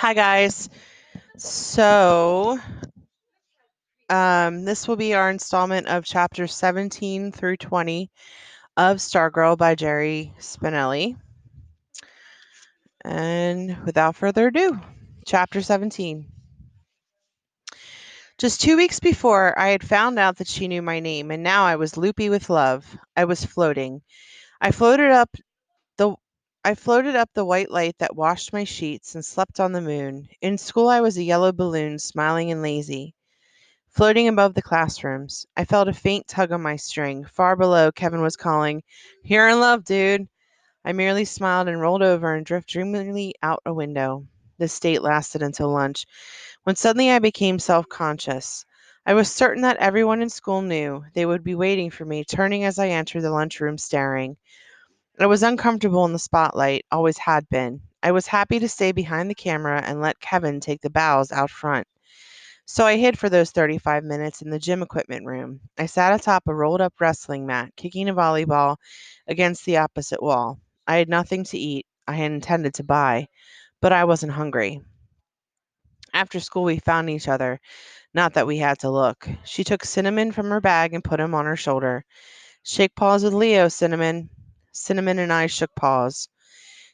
Hi, guys. So, this will be our installment of chapters 17 through 20 of Stargirl by Jerry Spinelli. And without further ado, chapter 17. Just 2 weeks before, I had found out that she knew my name, and now I was loopy with love. I was floating. I floated up the I floated up the white light that washed my sheets and slept on the moon. In school, I was a yellow balloon, smiling and lazy. Floating above the classrooms, I felt a faint tug on my string. Far below, Kevin was calling, "You're in love, dude." I merely smiled and rolled over and drifted dreamily out a window. This state lasted until lunch, when suddenly I became self-conscious. I was certain that everyone in school knew. They would be waiting for me, turning as I entered the lunchroom, staring. I was uncomfortable in the spotlight, always had been. I was happy to stay behind the camera and let Kevin take the bows out front. So I hid for those 35 minutes in the gym equipment room. I sat atop a rolled up wrestling mat, kicking a volleyball against the opposite wall. I had nothing to eat. I had intended to buy, but I wasn't hungry. After school, we found each other. Not that we had to look. She took Cinnamon from her bag and put him on her shoulder. "Shake paws with Leo, Cinnamon." Cinnamon and I shook paws.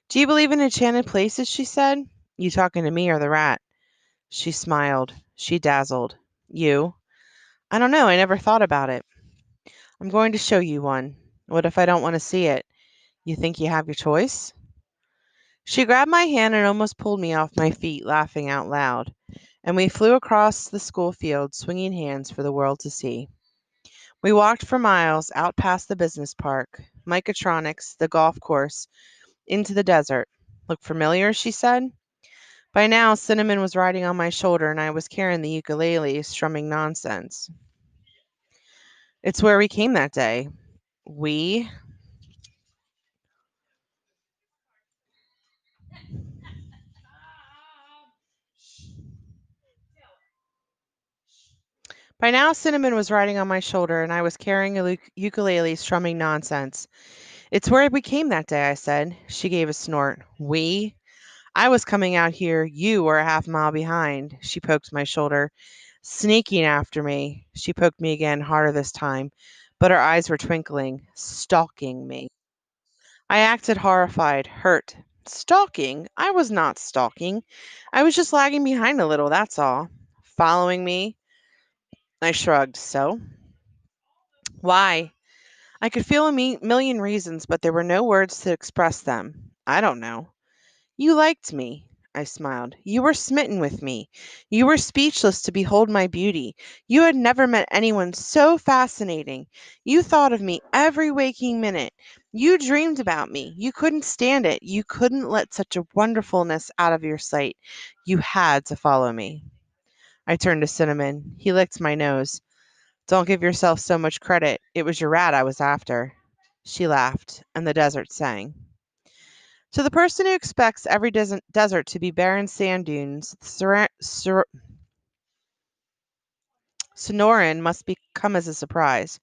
"Do you believe in enchanted places?" she said. "You talking to me or the rat?" She smiled. She dazzled. "You?" "I don't know. I never thought about it." "I'm going to show you one." "What if I don't want to see it?" "You think you have your choice?" She grabbed my hand and almost pulled me off my feet, laughing out loud. And we flew across the school field, swinging hands for the world to see. We walked for miles, out past the business park, Micatronics, the golf course, into the desert. "Look familiar?" she said. By now, Cinnamon was riding on my shoulder and I was carrying the ukulele, strumming nonsense. "It's where we came that day." We? By now, Cinnamon was riding on my shoulder and I was carrying a ukulele, strumming nonsense. "It's where we came that day," I said. She gave a snort. "We? I was coming out here. You were a half mile behind." She poked my shoulder. "Sneaking after me." She poked me again, harder this time, but her eyes were twinkling. "Stalking me." I acted horrified, hurt. "Stalking? I was not stalking. I was just lagging behind a little, that's all." "Following me?" I shrugged. "So? Why?" I could feel a million reasons, but there were no words to express them. "I don't know." "You liked me." I smiled. "You were smitten with me. You were speechless to behold my beauty. You had never met anyone so fascinating. You thought of me every waking minute. You dreamed about me. You couldn't stand it. You couldn't let such a wonderfulness out of your sight. You had to follow me." I turned to Cinnamon. He licked my nose. "Don't give yourself so much credit. It was your rat I was after." She laughed, and the desert sang. To the person who expects every desert to be barren sand dunes, Sonoran must come as a surprise.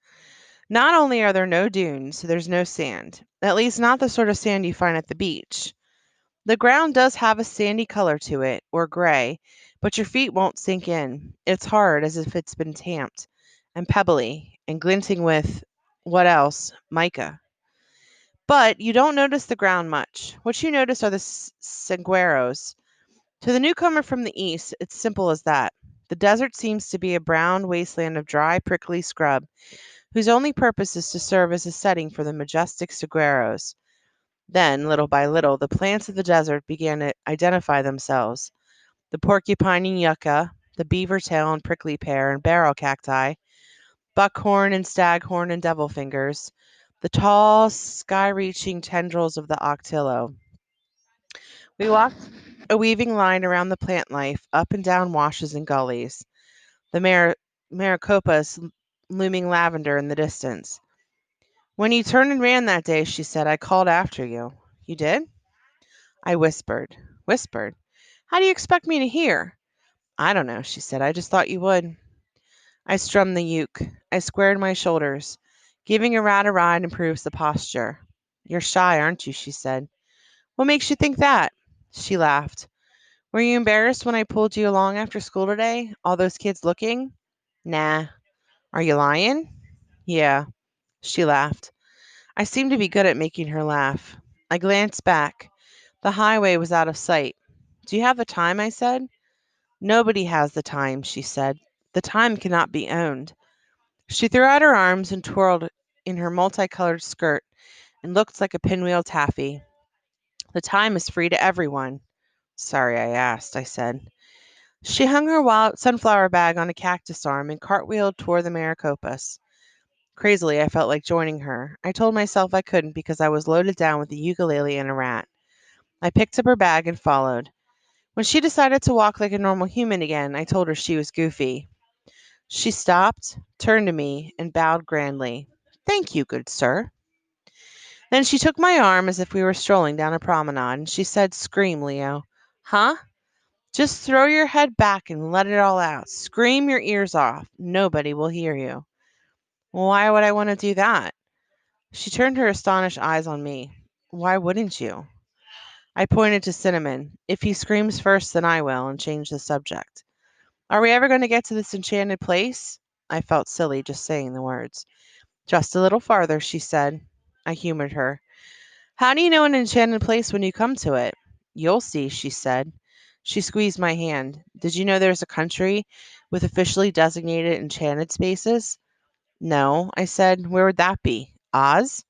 Not only are there no dunes, there's no sand. At least not the sort of sand you find at the beach. The ground does have a sandy color to it, or gray, but your feet won't sink in. It's hard, as if it's been tamped, and pebbly, and glinting with, what else? Mica. But you don't notice the ground much. What you notice are the saguaros. To the newcomer from the east, it's simple as that. The desert seems to be a brown wasteland of dry, prickly scrub, whose only purpose is to serve as a setting for the majestic saguaros. Then, little by little, the plants of the desert began to identify themselves. The porcupine and yucca, the beaver tail and prickly pear and barrel cacti, buckhorn and staghorn and devil fingers, the tall, sky-reaching tendrils of the octillo. We walked a weaving line around the plant life, up and down washes and gullies, the maricopas looming lavender in the distance. "When you turned and ran that day," she said, "I called after you." "You did?" I whispered. Whispered? "How do you expect me to hear?" "I don't know," she said. "I just thought you would." I strummed the uke. I squared my shoulders. Giving a rat a ride improves the posture. "You're shy, aren't you?" she said. "What makes you think that?" She laughed. Were you embarrassed when I pulled you along after school today? All those kids looking? Nah. Are you lying? Yeah. She laughed. I seemed to be good at making her laugh. I glanced back. The highway was out of sight. Do you have the time? I said. Nobody has the time, she said. The time cannot be owned. She threw out her arms and twirled in her multicolored skirt and looked like a pinwheel taffy. The time is free to everyone. Sorry I asked, I said. She hung her wild sunflower bag on a cactus arm and cartwheeled toward the Maricopas. Crazily, I felt like joining her. I told myself I couldn't because I was loaded down with a ukulele and a rat. I picked up her bag and followed. When she decided to walk like a normal human again, I told her she was goofy. She stopped, turned to me, and bowed grandly. Thank you, good sir. Then she took my arm as if we were strolling down a promenade, and she said, Scream, Leo. Huh? Just throw your head back and let it all out. Scream your ears off. Nobody will hear you. Why would I want to do that? She turned her astonished eyes on me. Why wouldn't you? I pointed to Cinnamon. If he screams first, then I will, and changed the subject. Are we ever going to get to this enchanted place? I felt silly just saying the words. Just a little farther, she said. I humored her. How do you know an enchanted place when you come to it? You'll see, she said. She squeezed my hand. Did you know there's a country with officially designated enchanted spaces? No, I said. Where would that be? Oz?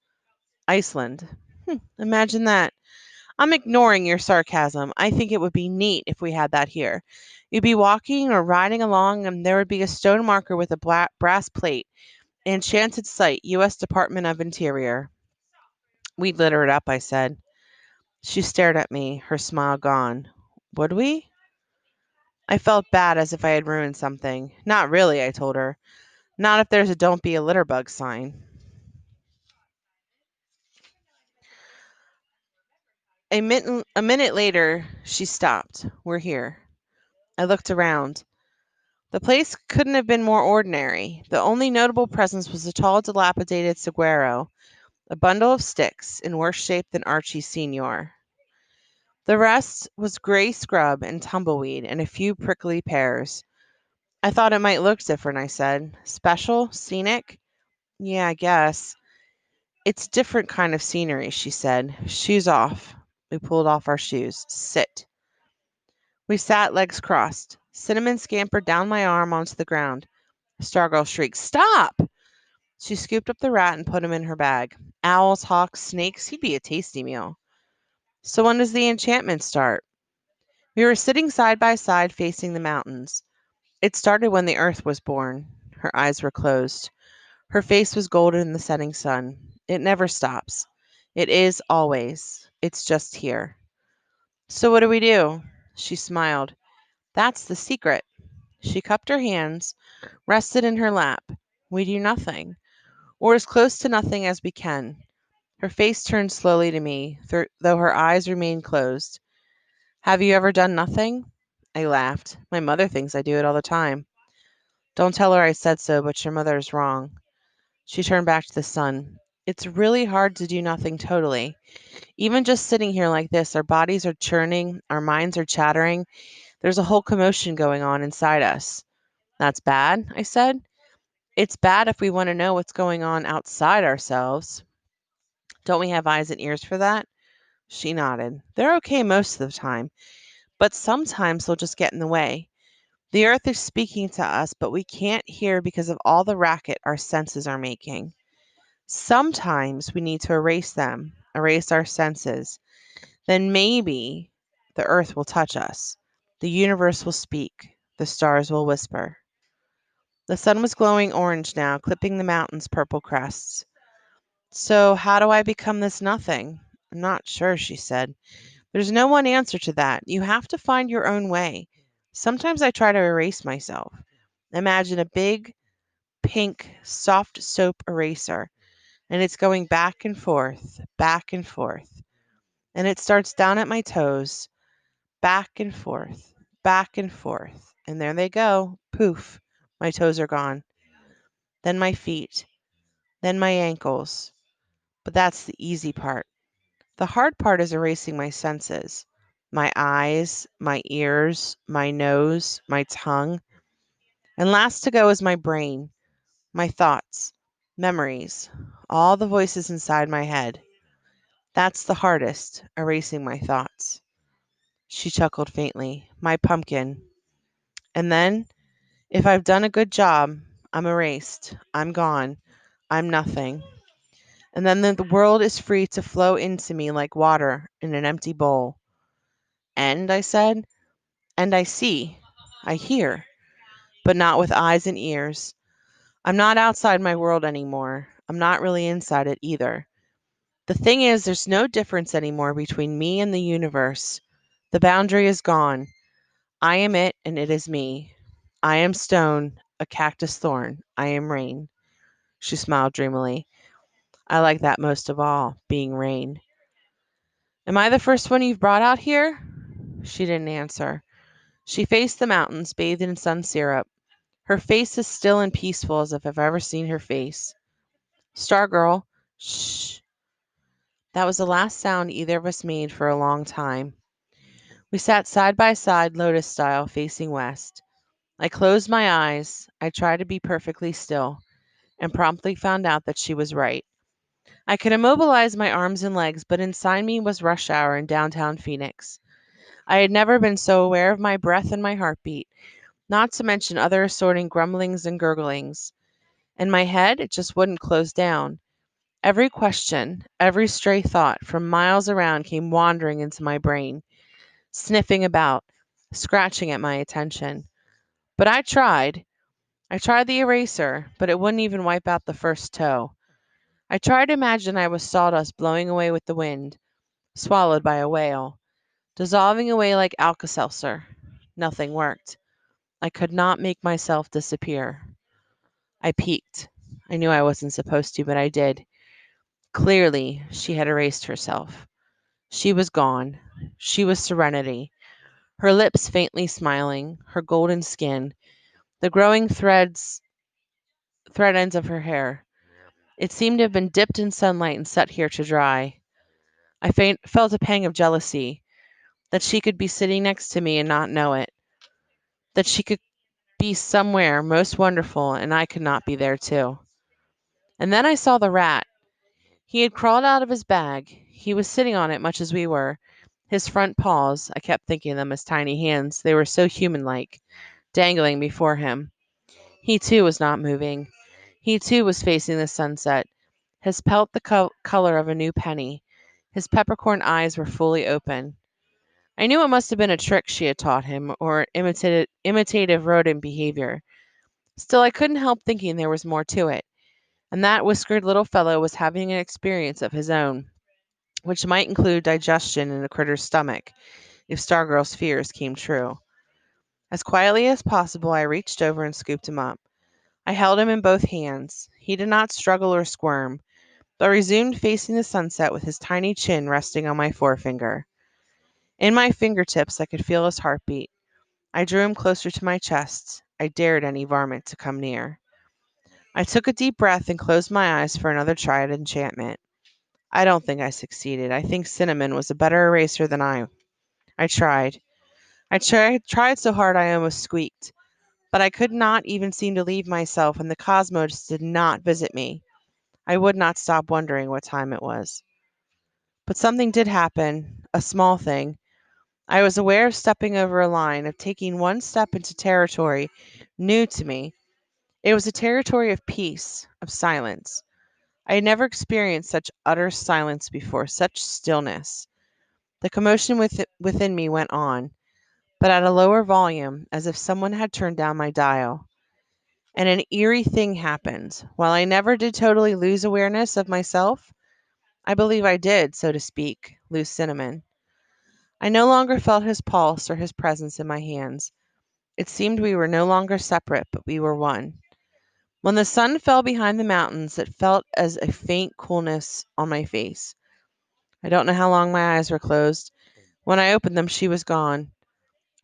Iceland. Imagine that. I'm ignoring your sarcasm. I think it would be neat if we had that here. You'd be walking or riding along, and there would be a stone marker with a brass plate. Enchanted site, U.S. Department of Interior. We'd litter it up, I said. She stared at me, her smile gone. Would we? I felt bad as if I had ruined something. Not really, I told her. Not if there's a don't be a litter bug sign. A minute later, she stopped. We're here. I looked around. The place couldn't have been more ordinary. The only notable presence was a tall, dilapidated saguaro, a bundle of sticks, in worse shape than Archie Sr. The rest was gray scrub and tumbleweed and a few prickly pears. I thought it might look different, I said. Special? Scenic? Yeah, I guess. It's different kind of scenery, she said. Shoes off. We pulled off our shoes. Sit. We sat, legs crossed. Cinnamon scampered down my arm onto the ground. Stargirl shrieked, Stop! She scooped up the rat and put him in her bag. Owls, hawks, snakes, he'd be a tasty meal. So when does the enchantment start? We were sitting side by side facing the mountains. It started when the earth was born. Her eyes were closed. Her face was golden in the setting sun. It never stops. It is always. It's just here. So what do we do? She smiled. That's the secret. She cupped her hands, rested in her lap. We do nothing, or as close to nothing as we can. Her face turned slowly to me, though her eyes remained closed. Have you ever done nothing? I laughed. My mother thinks I do it all the time. Don't tell her I said so, but your mother is wrong. She turned back to the sun. It's really hard to do nothing totally. Even just sitting here like this, our bodies are churning, our minds are chattering. There's a whole commotion going on inside us. That's bad, I said. It's bad if we want to know what's going on outside ourselves. Don't we have eyes and ears for that? She nodded. They're okay most of the time, but sometimes they'll just get in the way. The earth is speaking to us, but we can't hear because of all the racket our senses are making. Sometimes we need to erase them, erase our senses. Then maybe the earth will touch us. The universe will speak. The stars will whisper. The sun was glowing orange now, clipping the mountains' purple crests. So, how do I become this nothing? I'm not sure, she said. There's no one answer to that. You have to find your own way. Sometimes I try to erase myself. Imagine a big, pink, soft soap eraser, and it's going back and forth. And it starts down at my toes, back and forth. And there they go. Poof. My toes are gone. Then my feet. Then my ankles. But that's the easy part. The hard part is erasing my senses. my eyes, my ears, my nose, my tongue. And last to go is my brain, my thoughts, memories, all the voices inside my head. That's the hardest, erasing my thoughts. She chuckled faintly. My pumpkin. And then, if I've done a good job, I'm erased. I'm gone. I'm nothing. And then the world is free to flow into me like water in an empty bowl. And I said, and I see, I hear, but not with eyes and ears. I'm not outside my world anymore. I'm not really inside it either. The thing is, there's no difference anymore between me and the universe. The boundary is gone. I am it, and it is me. I am stone, a cactus thorn. I am rain. She smiled dreamily. I like that most of all, being rain. Am I the first one you've brought out here? She didn't answer. She faced the mountains, bathed in sun syrup. Her face as still and peaceful as if I've ever seen her face. Stargirl, shh. That was the last sound either of us made for a long time. We sat side by side, lotus style, facing west. I closed my eyes. I tried to be perfectly still, and promptly found out that she was right. I could immobilize my arms and legs, but inside me was rush hour in downtown Phoenix. I had never been so aware of my breath and my heartbeat, not to mention other assorting grumblings and gurglings. In my head, it just wouldn't close down. Every question, every stray thought from miles around came wandering into my brain, sniffing about, scratching at my attention. But I tried. I tried the eraser, but it wouldn't even wipe out the first toe. I tried to imagine I was sawdust blowing away with the wind, swallowed by a whale, dissolving away like Alka Seltzer. Nothing worked. I could not make myself disappear. I peeked. I knew I wasn't supposed to, but I did. Clearly, she had erased herself. She was gone. She was serenity, her lips faintly smiling, her golden skin, the growing thread ends of her hair. It seemed to have been dipped in sunlight and set here to dry. Felt a pang of jealousy that she could be sitting next to me and not know it, that she could be somewhere most wonderful and I could not be there too. And then I saw the rat. He had crawled out of his bag. He was sitting on it much as we were. His front paws, I kept thinking of them as tiny hands, they were so human like, dangling before him. He too was not moving. He too was facing the sunset, his pelt the color of a new penny. His peppercorn eyes were fully open. I knew it must have been a trick she had taught him, or imitative rodent behavior. Still, I couldn't help thinking there was more to it, and that whiskered little fellow was having an experience of his own, which might include digestion in a critter's stomach, if Stargirl's fears came true. As quietly as possible, I reached over and scooped him up. I held him in both hands. He did not struggle or squirm, but resumed facing the sunset with his tiny chin resting on my forefinger. In my fingertips, I could feel his heartbeat. I drew him closer to my chest. I dared any varmint to come near. I took a deep breath and closed my eyes for another try at enchantment. I don't think I succeeded. I think Cinnamon was a better eraser than I. I tried. I tried so hard I almost squeaked. But I could not even seem to leave myself, and the cosmos did not visit me. I would not stop wondering what time it was. But something did happen, a small thing. I was aware of stepping over a line, of taking one step into territory new to me. It was a territory of peace, of silence. I had never experienced such utter silence before, such stillness. The commotion within me went on, but at a lower volume, as if someone had turned down my dial. And an eerie thing happened. While I never did totally lose awareness of myself, I believe I did, so to speak, lose Cinnamon. I no longer felt his pulse or his presence in my hands. It seemed we were no longer separate, but we were one. When the sun fell behind the mountains, it felt as a faint coolness on my face. I don't know how long my eyes were closed. When I opened them, she was gone.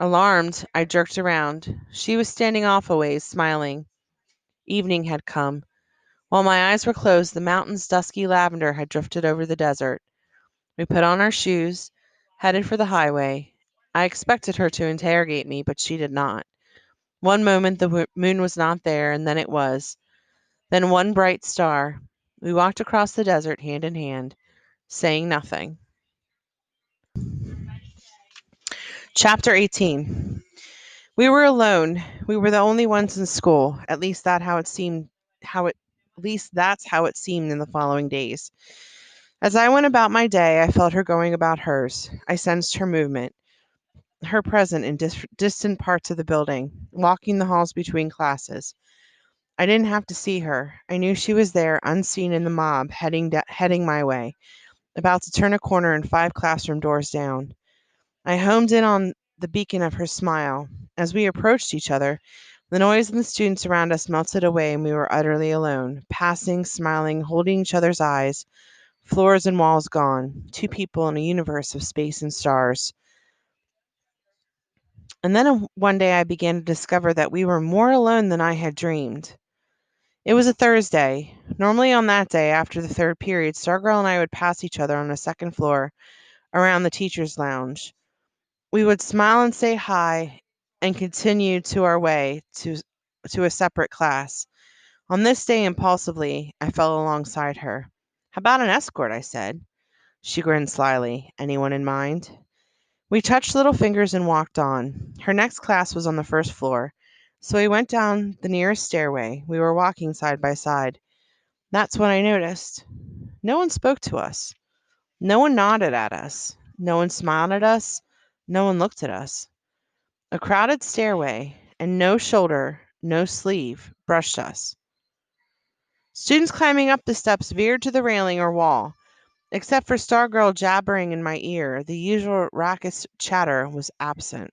Alarmed, I jerked around. She was standing off a ways, smiling. Evening had come. While my eyes were closed, the mountain's dusky lavender had drifted over the desert. We put on our shoes, headed for the highway, I expected her to interrogate me, but she did not. One moment the moon was not there, and then it was. Then one bright star. We walked across the desert hand in hand, saying nothing. Chapter 18. We were alone. We were the only ones in school. How it at least that's how it seemed in the following days. As I went about my day, I felt her going about hers. I sensed her movement, her present in distant parts of the building, walking the halls between classes. I didn't have to see her. I knew she was there, unseen in the mob, heading my way, about to turn a corner and 5 classroom doors down. I homed in on the beacon of her smile. As we approached each other, the noise and the students around us melted away, and we were utterly alone, passing, smiling, holding each other's eyes, floors and walls gone, 2 people in a universe of space and stars. And then one day I began to discover that we were more alone than I had dreamed. It was a Thursday. Normally on that day, after the third period, Stargirl and I would pass each other on the second floor around the teacher's lounge. We would smile and say hi and continue to our way to a separate class. On this day, impulsively, I fell alongside her. How about an escort? I said. She grinned slyly. Anyone in mind? We touched little fingers and walked on. Her next class was on the first floor, so we went down the nearest stairway. We were walking side by side. That's when I noticed. No one spoke to us. No one nodded at us. No one smiled at us. No one looked at us. A crowded stairway, and no shoulder, no sleeve, brushed us. Students climbing up the steps veered to the railing or wall. Except for Stargirl jabbering in my ear, the usual raucous chatter was absent.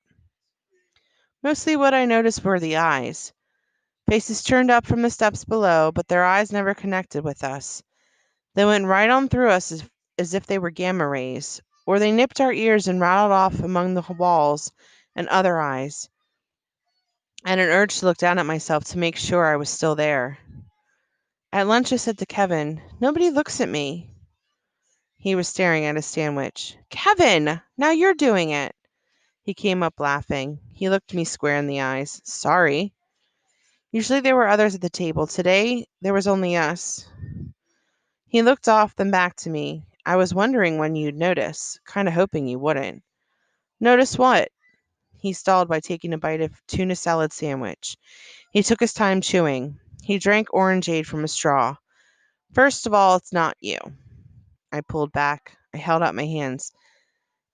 Mostly what I noticed were the eyes. Faces turned up from the steps below, but their eyes never connected with us. They went right on through us as if they were gamma rays, or they nipped our ears and rattled off among the walls and other eyes. I had an urge to look down at myself to make sure I was still there. At lunch, I said to Kevin, "Nobody looks at me." He was staring at his sandwich. "Kevin, now you're doing it." He came up laughing. He looked me square in the eyes. "Sorry." Usually there were others at the table. Today, there was only us. He looked off, then back to me. "I was wondering when you'd notice. Kinda hoping you wouldn't." "Notice what?" He stalled by taking a bite of tuna salad sandwich. He took his time chewing. He drank orangeade from a straw. "First of all, it's not you." I pulled back. I held out my hands.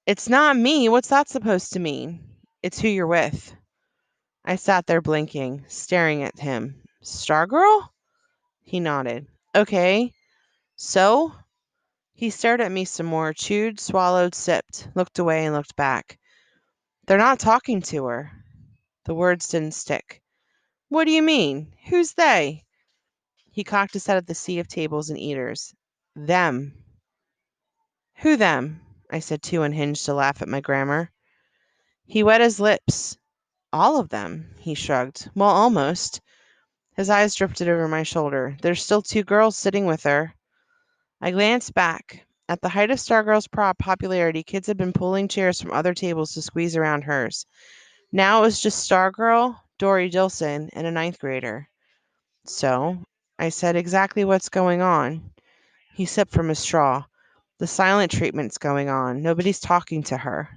"It's not me. What's that supposed to mean?" "It's who you're with." I sat there blinking, staring at him. "Stargirl?" He nodded. "Okay. So?" He stared at me some more, chewed, swallowed, sipped, looked away, and looked back. "They're not talking to her." The words didn't stick. "What do you mean? Who's they?" He cocked his head at the sea of tables and eaters. "Them." "Who them?" I said, too unhinged to laugh at my grammar. He wet his lips. "All of them." He shrugged. "Well, almost." His eyes drifted over my shoulder. "There's still 2 girls sitting with her." I glanced back. At the height of Stargirl's popularity, kids had been pulling chairs from other tables to squeeze around hers. Now it was just Stargirl, Dory Dilson, and a ninth grader. "So," I said, "exactly what's going on?" He sipped from his straw. "The silent treatment's going on. Nobody's talking to her."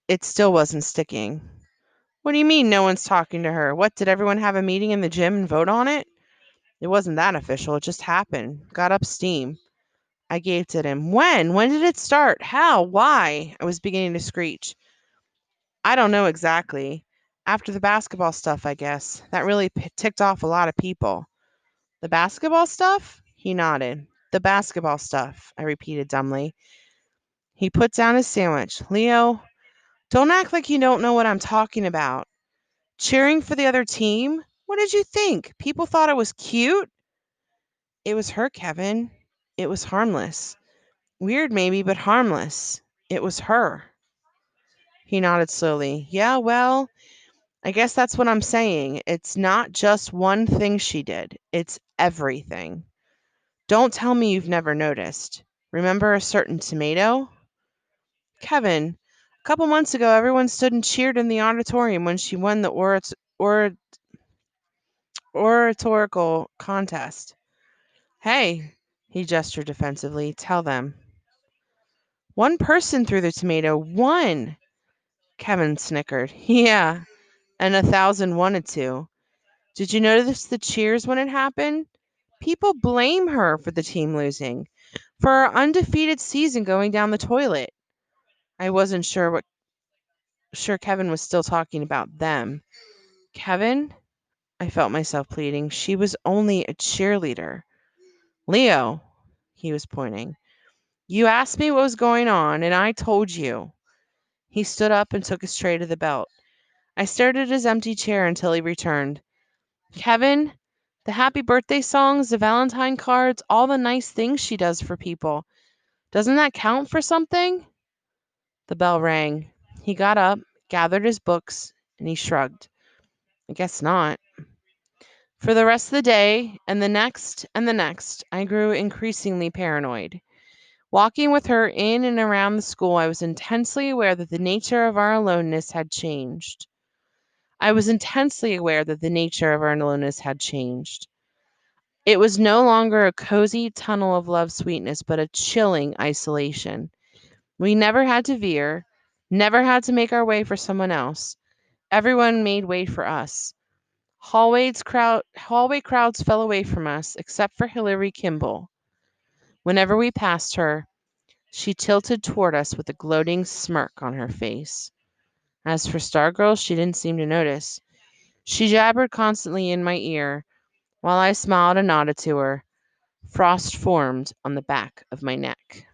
It still wasn't sticking. "What do you mean no one's talking to her? What, did everyone have a meeting in the gym and vote on it?" "It wasn't that official. It just happened. Got up steam." I gaped at him. When? When did it start? How? Why?" I was beginning to screech. "I don't know exactly. After the basketball stuff, I guess. That really ticked off a lot of people." "The basketball stuff?" He nodded. "The basketball stuff," I repeated dumbly. He put down his sandwich. "Leo, don't act like you don't know what I'm talking about. Cheering for the other team? What did you think? People thought it was cute?" "It was her, Kevin. It was harmless. Weird maybe, but harmless. It was her." He nodded slowly. "Yeah, well, I guess that's what I'm saying. It's not just one thing she did. It's everything. Don't tell me you've never noticed. Remember a certain tomato?" "Kevin, couple months ago, everyone stood and cheered in the auditorium when she won the oratorical contest. Hey, he gestured defensively, tell them. One person threw the tomato. One! Kevin snickered. Yeah, and 1,000 wanted to. Did you notice the cheers when it happened? People blame her for the team losing, for our undefeated season going down the toilet. I wasn't sure Kevin was still talking about them. Kevin? I felt myself pleading. She was only a cheerleader. Leo, he was pointing. You asked me what was going on, and I told you. He stood up and took his tray to the belt. I stared at his empty chair until he returned. Kevin, the happy birthday songs, the Valentine cards, all the nice things she does for people. Doesn't that count for something? The bell rang. He got up, gathered his books, and he shrugged. I guess not. For the rest of the day, and the next, I grew increasingly paranoid. Walking with her in and around the school, I was intensely aware that the nature of our aloneness had changed. I was intensely aware that the nature of our aloneness had changed. It was no longer a cozy tunnel of love sweetness, but a chilling isolation. We never had to veer, never had to make our way for someone else. Everyone made way for us. Hallway crowds fell away from us, except for Hilary Kimball. Whenever we passed her, she tilted toward us with a gloating smirk on her face. As for Stargirl, she didn't seem to notice. She jabbered constantly in my ear, while I smiled and nodded to her. Frost formed on the back of my neck.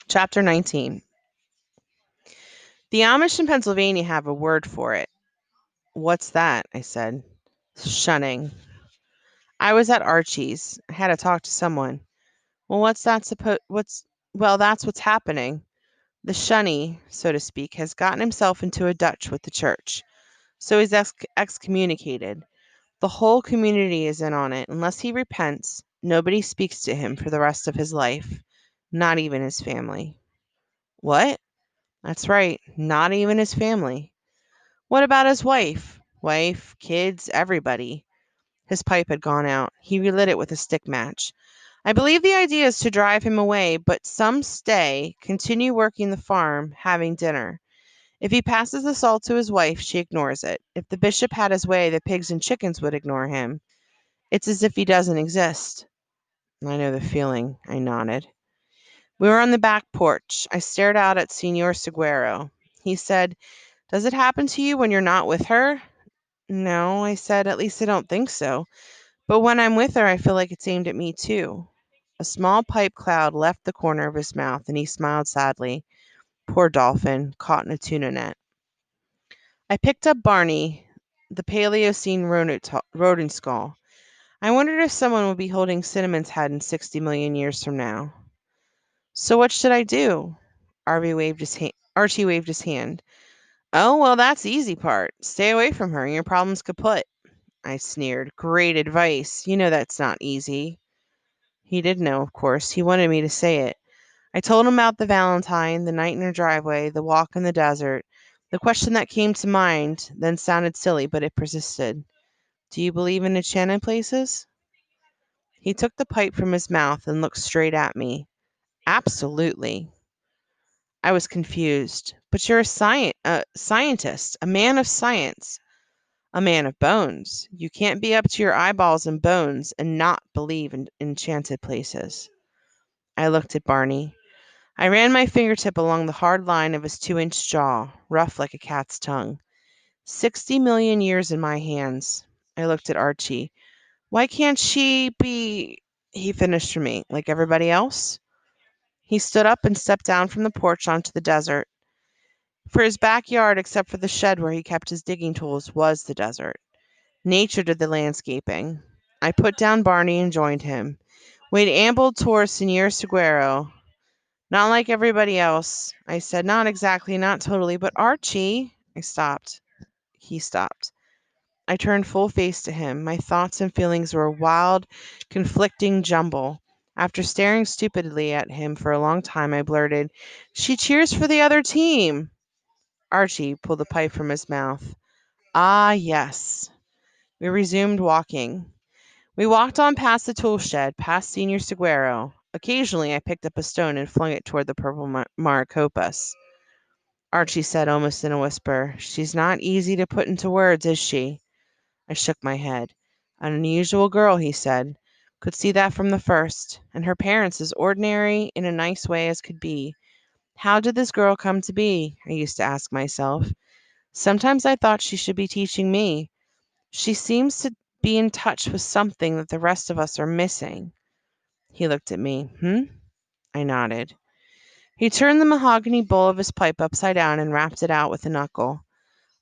Chapter 19. The Amish in Pennsylvania have a word for it. What's that? I said. Shunning. I was at Archie's. I had to talk to someone. Well, that's what's happening. The shunny, so to speak, has gotten himself into a Dutch with the church. So he's excommunicated. The whole community is in on it. Unless he repents, nobody speaks to him for the rest of his life. Not even his family. What? That's right. Not even his family. What about his wife? Wife, kids, everybody. His pipe had gone out. He relit it with a stick match. I believe the idea is to drive him away, but some stay, continue working the farm, having dinner. If he passes the salt to his wife, she ignores it. If the bishop had his way, the pigs and chickens would ignore him. It's as if he doesn't exist. I know the feeling, I nodded. We were on the back porch. I stared out at Senor Seguero. He said, Does it happen to you when you're not with her? No, I said, at least I don't think so. But when I'm with her, I feel like it's aimed at me too. A small pipe cloud left the corner of his mouth, and he smiled sadly. Poor dolphin, caught in a tuna net. I picked up Barney, the Paleocene rodent skull. I wondered if someone would be holding Cinnamon's head in 60 million years from now. So what should I do? Archie waved his hand. Oh, well, that's the easy part. Stay away from her and your problem's kaput. I sneered. Great advice. You know that's not easy. He did know, of course. He wanted me to say it. I told him about the Valentine, the night in her driveway, the walk in the desert. The question that came to mind then sounded silly, but it persisted. Do you believe in enchanted places? He took the pipe from his mouth and looked straight at me. Absolutely. I was confused. But you're a scientist, a man of science, a man of bones. You can't be up to your eyeballs in bones and not believe in enchanted places. I looked at Barney. I ran my fingertip along the hard line of his 2-inch jaw, rough like a cat's tongue. 60 million years in my hands. I looked at Archie. Why can't she be, he finished for me, like everybody else? He stood up and stepped down from the porch onto the desert. For his backyard, except for the shed where he kept his digging tools, was the desert. Nature did the landscaping. I put down Barney and joined him. We'd ambled towards Senor Seguero. Not like everybody else, I said. Not exactly, not totally, but Archie. I stopped. He stopped. I turned full face to him. My thoughts and feelings were a wild, conflicting jumble. After staring stupidly at him for a long time, I blurted, "She cheers for the other team." Archie pulled the pipe from his mouth. "Ah, yes." We resumed walking. We walked on past the tool shed, past Senor Seguero. Occasionally, I picked up a stone and flung it toward the purple Maricopas. Archie said almost in a whisper, "She's not easy to put into words, is she?" I shook my head. "An unusual girl," he said. "Could see that from the first. And her parents as ordinary in a nice way as could be. How did this girl come to be?" I used to ask myself. Sometimes I thought she should be teaching me. She seems to be in touch with something that the rest of us are missing. He looked at me. I nodded. He turned the mahogany bowl of his pipe upside down and rapped it out with a knuckle.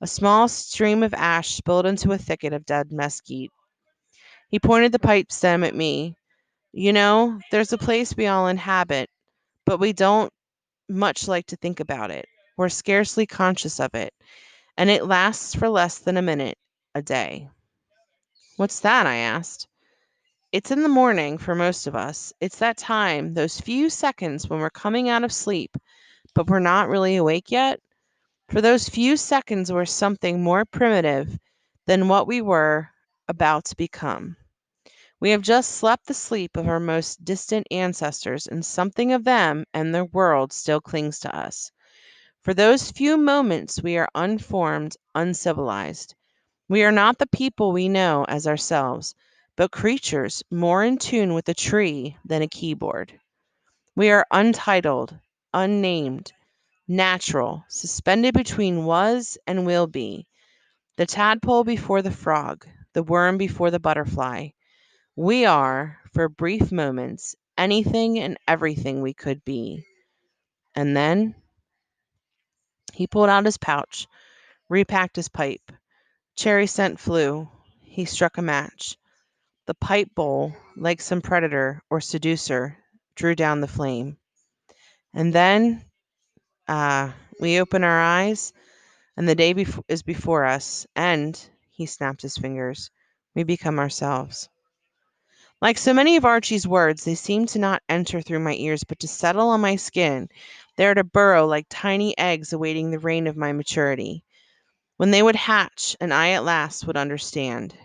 A small stream of ash spilled into a thicket of dead mesquite. He pointed the pipe stem at me. "You know, there's a place we all inhabit, but we don't much like to think about it. We're scarcely conscious of it, and it lasts for less than a minute, a day." "What's that?" I asked. "It's in the morning for most of us. It's that time, those few seconds when we're coming out of sleep, but we're not really awake yet. For those few seconds we're something more primitive than what we were about to become. We have just slept the sleep of our most distant ancestors, and something of them and their world still clings to us. For those few moments we are unformed, uncivilized. We are not the people we know as ourselves, but creatures more in tune with a tree than a keyboard. We are untitled, unnamed, natural, suspended between was and will be, the tadpole before the frog, the worm before the butterfly. We are, for brief moments, anything and everything we could be. And then he pulled out his pouch, repacked his pipe. Cherry scent flew. He struck a match. The pipe bowl, like some predator or seducer, drew down the flame. And then, we open our eyes, and the day is before us, and, he snapped his fingers, we become ourselves. Like so many of Archie's words, they seemed to not enter through my ears, but to settle on my skin, there to burrow like tiny eggs awaiting the reign of my maturity, when they would hatch, and I at last would understand.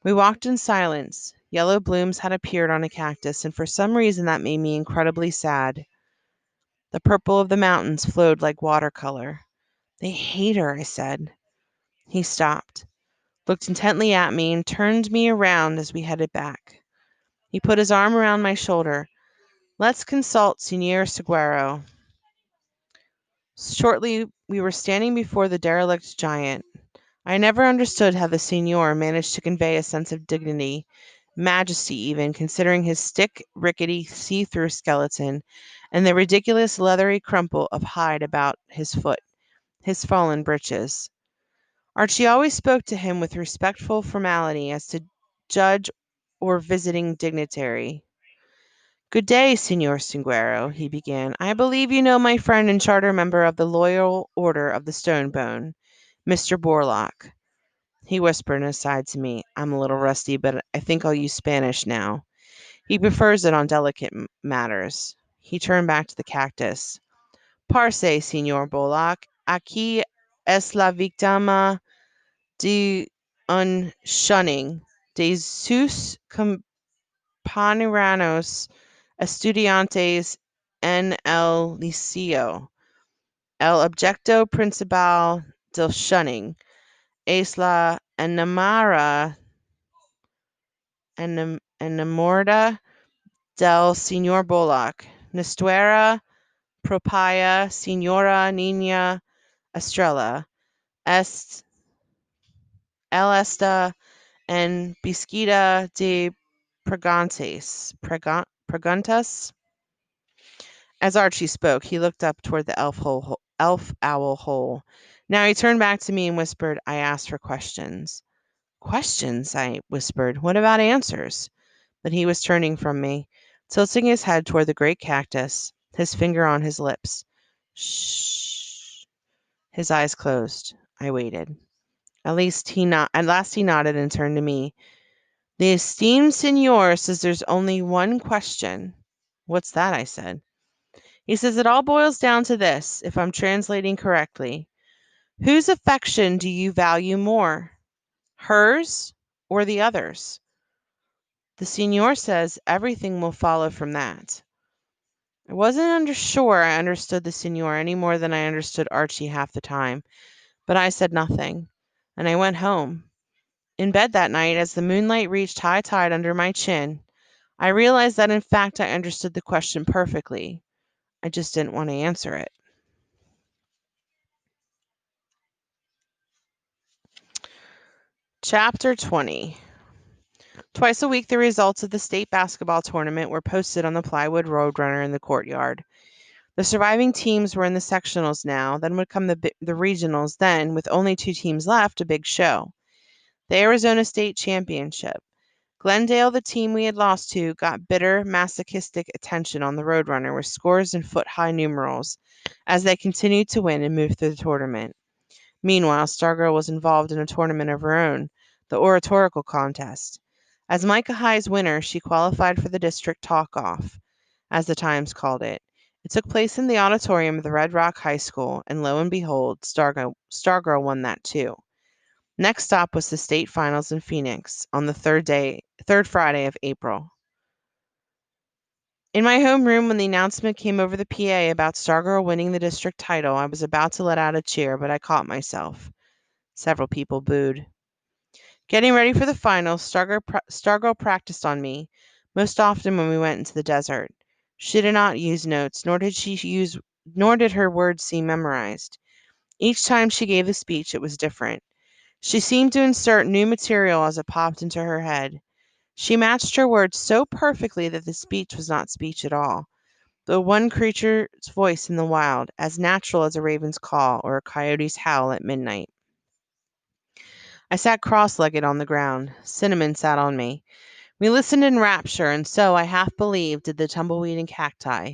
We walked in silence. Yellow blooms had appeared on a cactus, and for some reason that made me incredibly sad. The purple of the mountains flowed like watercolor. "They hate her," I said. He stopped, looked intently at me, and turned me around as we headed back. He put his arm around my shoulder. "Let's consult Senor Seguero." Shortly we were standing before the derelict giant. I never understood how the Senor managed to convey a sense of dignity, majesty even, considering his stick, rickety, see-through skeleton, and the ridiculous leathery crumple of hide about his foot, his fallen breeches. Archie always spoke to him with respectful formality as to judge or visiting dignitary. "Good day, Senor Cinguero," he began. "I believe you know my friend and charter member of the Loyal Order of the Stone Bone, Mr. Borlock." He whispered in an aside to me, "I'm a little rusty, but I think I'll use Spanish now. He prefers it on delicate matters." He turned back to the cactus. "Parce, Senor Borlock. Aquí es la víctima de un shunning de sus compañeros estudiantes en el liceo. El objeto principal del shunning es la enamorada del señor Bullock, nuestra propia señora niña Estrella. Est él está en búsqueda de preguntas." As Archie spoke, he looked up toward the elf owl hole. Now he turned back to me and whispered, "I asked for questions." "Questions?" I whispered. "What about answers?" But he was turning from me, tilting his head toward the great cactus, his finger on his lips. "Shh." His eyes closed. I waited. At last he nodded and turned to me. The esteemed Signor says there's only one question. What's that? I said. He says it all boils down to this, if I'm translating correctly. Whose affection do you value more? Hers or the other's? The Signor says everything will follow from that. I wasn't sure I understood the Signor any more than I understood Archie half the time, but I said nothing, and I went home. In bed that night, as the moonlight reached high tide under my chin, I realized that in fact I understood the question perfectly. I just didn't want to answer it. Chapter 20. Twice a week, the results of the state basketball tournament were posted on the plywood roadrunner in the courtyard. The surviving teams were in the sectionals now, then would come the regionals, then, with only 2 teams left, a big show. The Arizona State Championship. Glendale, the team we had lost to, got bitter, masochistic attention on the roadrunner with scores in foot-high numerals as they continued to win and move through the tournament. Meanwhile, Stargirl was involved in a tournament of her own, the oratorical contest. As Micah High's winner, she qualified for the district talk-off, as the Times called it. It took place in the auditorium of the Red Rock High School, and lo and behold, Stargirl won that too. Next stop was the state finals in Phoenix on the third Friday of April. In my homeroom, when the announcement came over the PA about Stargirl winning the district title, I was about to let out a cheer, but I caught myself. Several people booed. Getting ready for the finals, Stargirl practiced on me, most often when we went into the desert. She did not use notes, nor did her words seem memorized. Each time she gave a speech, it was different. She seemed to insert new material as it popped into her head. She matched her words so perfectly that the speech was not speech at all, but one creature's voice in the wild, as natural as a raven's call or a coyote's howl at midnight. I sat cross-legged on the ground. Cinnamon sat on me. We listened in rapture, and so, I half believe, did the tumbleweed and cacti,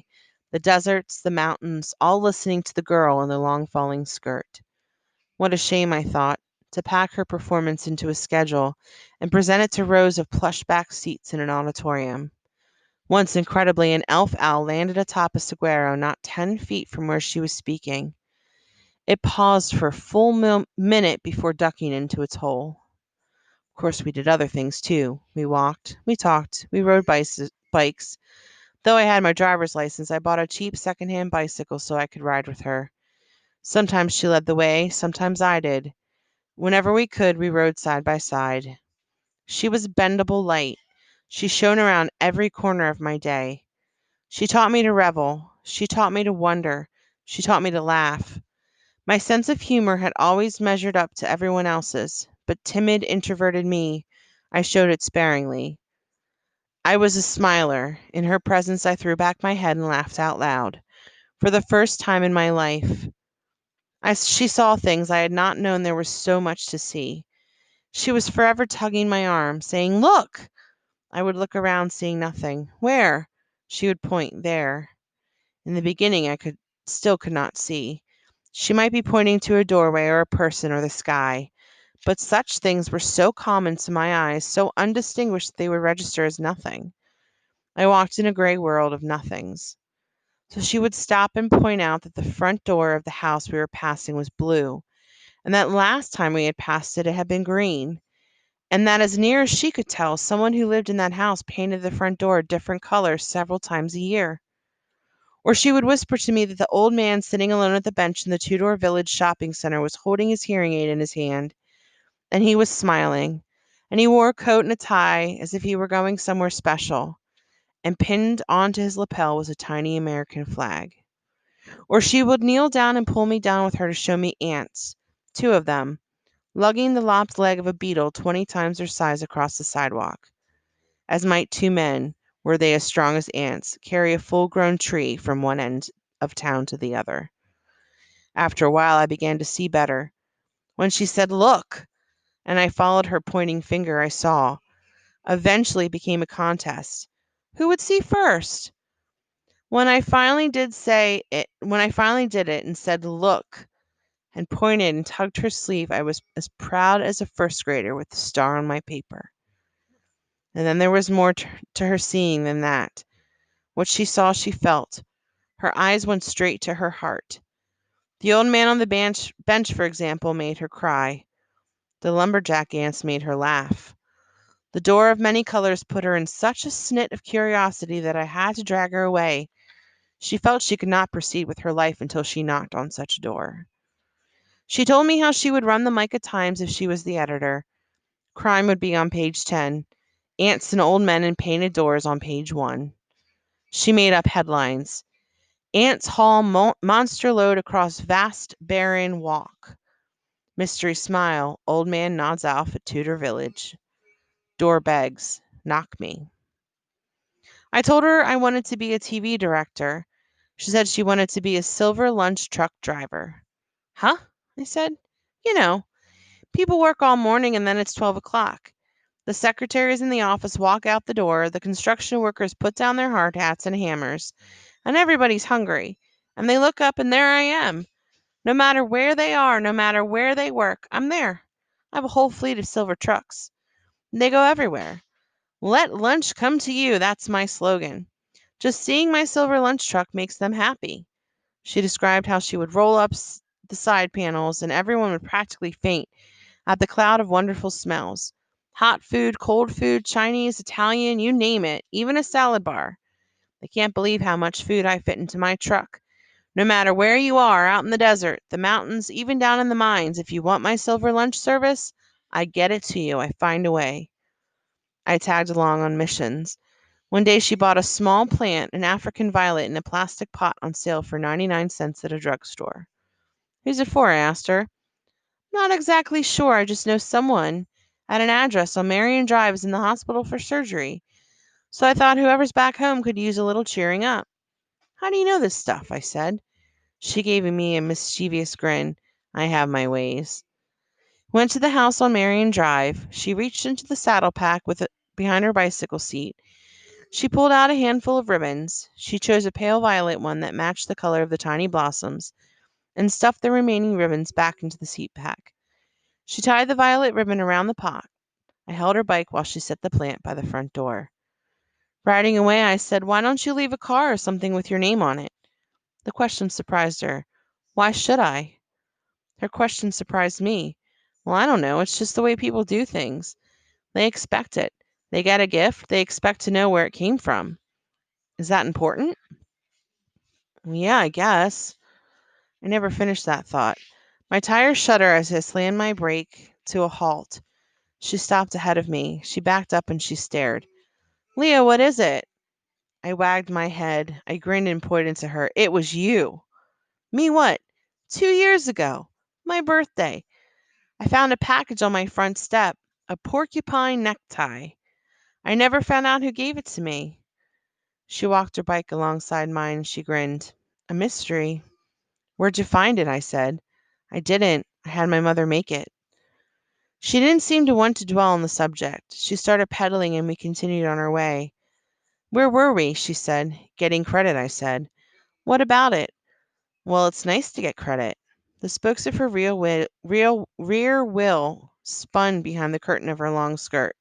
the deserts, the mountains, all listening to the girl in the long falling skirt. What a shame, I thought, to pack her performance into a schedule and present it to rows of plush-back seats in an auditorium. Once, incredibly, an elf owl landed atop a saguaro not 10 feet from where she was speaking. It paused for a full minute before ducking into its hole. Of course, we did other things, too. We walked, we talked, we rode bikes. Though I had my driver's license, I bought a cheap secondhand bicycle so I could ride with her. Sometimes she led the way, sometimes I did. Whenever we could, we rode side by side. She was bendable light. She shone around every corner of my day. She taught me to revel. She taught me to wonder. She taught me to laugh. My sense of humor had always measured up to everyone else's, but timid, introverted me, I showed it sparingly. I was a smiler. In her presence, I threw back my head and laughed out loud. For the first time in my life, she saw things I had not known there was so much to see. She was forever tugging my arm, saying, "Look!" I would look around, seeing nothing. "Where?" She would point, "There." In the beginning, I could not see. She might be pointing to a doorway or a person or the sky, but such things were so common to my eyes, so undistinguished that they would register as nothing. I walked in a gray world of nothings. So she would stop and point out that the front door of the house we were passing was blue, and that last time we had passed it, it had been green, and that as near as she could tell, someone who lived in that house painted the front door a different color several times a year. Or she would whisper to me that the old man sitting alone at the bench in the Tudor Village shopping center was holding his hearing aid in his hand, and he was smiling, and he wore a coat and a tie as if he were going somewhere special, and pinned onto his lapel was a tiny American flag. Or she would kneel down and pull me down with her to show me ants, 2 of them, lugging the lopped leg of a beetle 20 times their size across the sidewalk, as might 2 men, were they as strong as ants, carry a full-grown tree from one end of town to the other. After a while, I began to see better. When she said, "Look," and I followed her pointing finger, I saw. Eventually it became a contest. Who would see first? When I finally did it and said, "Look," and pointed and tugged her sleeve. I was as proud as a first grader with the star on my paper. And then there was more to her seeing than that. What she saw, she felt. Her eyes went straight to her heart. The old man on the bench, for example, made her cry. The lumberjack ants made her laugh. The door of many colors put her in such a snit of curiosity that I had to drag her away. She felt she could not proceed with her life until she knocked on such a door. She told me how she would run the Micah Times if she was the editor. Crime would be on page 10. Ants and old men in painted doors on page 1. She made up headlines. Ants haul monster load across vast barren walk. Mystery smile. Old man nods off at Tudor Village. Door begs. Knock me. I told her I wanted to be a TV director. She said she wanted to be a silver lunch truck driver. Huh? I said. You know, people work all morning and then it's 12 o'clock. The secretaries in the office walk out the door, the construction workers put down their hard hats and hammers, and everybody's hungry. And they look up and there I am. No matter where they are, no matter where they work, I'm there. I have a whole fleet of silver trucks. They go everywhere. Let lunch come to you, that's my slogan. Just seeing my silver lunch truck makes them happy. She described how she would roll up the side panels and everyone would practically faint at the cloud of wonderful smells. Hot food, cold food, Chinese, Italian, you name it, even a salad bar. I can't believe how much food I fit into my truck. No matter where you are, out in the desert, the mountains, even down in the mines, if you want my silver lunch service, I get it to you. I find a way. I tagged along on missions. One day she bought a small plant, an African violet, in a plastic pot on sale for 99 cents at a drugstore. Who's it for? I asked her. Not exactly sure. I just know someone at an address on Marion Drive is in the hospital for surgery. So I thought whoever's back home could use a little cheering up. How do you know this stuff? I said. She gave me a mischievous grin. I have my ways. Went to the house on Marion Drive. She reached into the saddle pack with it behind her bicycle seat. She pulled out a handful of ribbons. She chose a pale violet one that matched the color of the tiny blossoms and stuffed the remaining ribbons back into the seat pack. She tied the violet ribbon around the pot. I held her bike while she set the plant by the front door. Riding away, I said, Why don't you leave a car or something with your name on it? The question surprised her. Why should I? Her question surprised me. Well, I don't know. It's just the way people do things. They expect it. They get a gift. They expect to know where it came from. Is that important? Yeah, I guess. I never finished that thought. My tires shudder as I slammed my brake to a halt. She stopped ahead of me. She backed up and she stared. Leah, what is it? I wagged my head. I grinned and pointed to her. It was you. Me what? 2 years ago. My birthday. I found a package on my front step. A porcupine necktie. I never found out who gave it to me. She walked her bike alongside mine and she grinned. A mystery. Where'd you find it? I said. I didn't. I had my mother make it. She didn't seem to want to dwell on the subject. She started pedaling and we continued on our way. Where were we? She said. Getting credit, I said. What about it? Well, it's nice to get credit. The spokes of her rear wheel spun behind the curtain of her long skirt.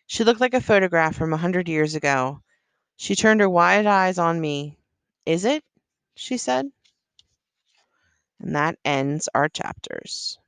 She looked like a photograph from 100 years ago. She turned her wide eyes on me. Is it? She said. And that ends our chapters.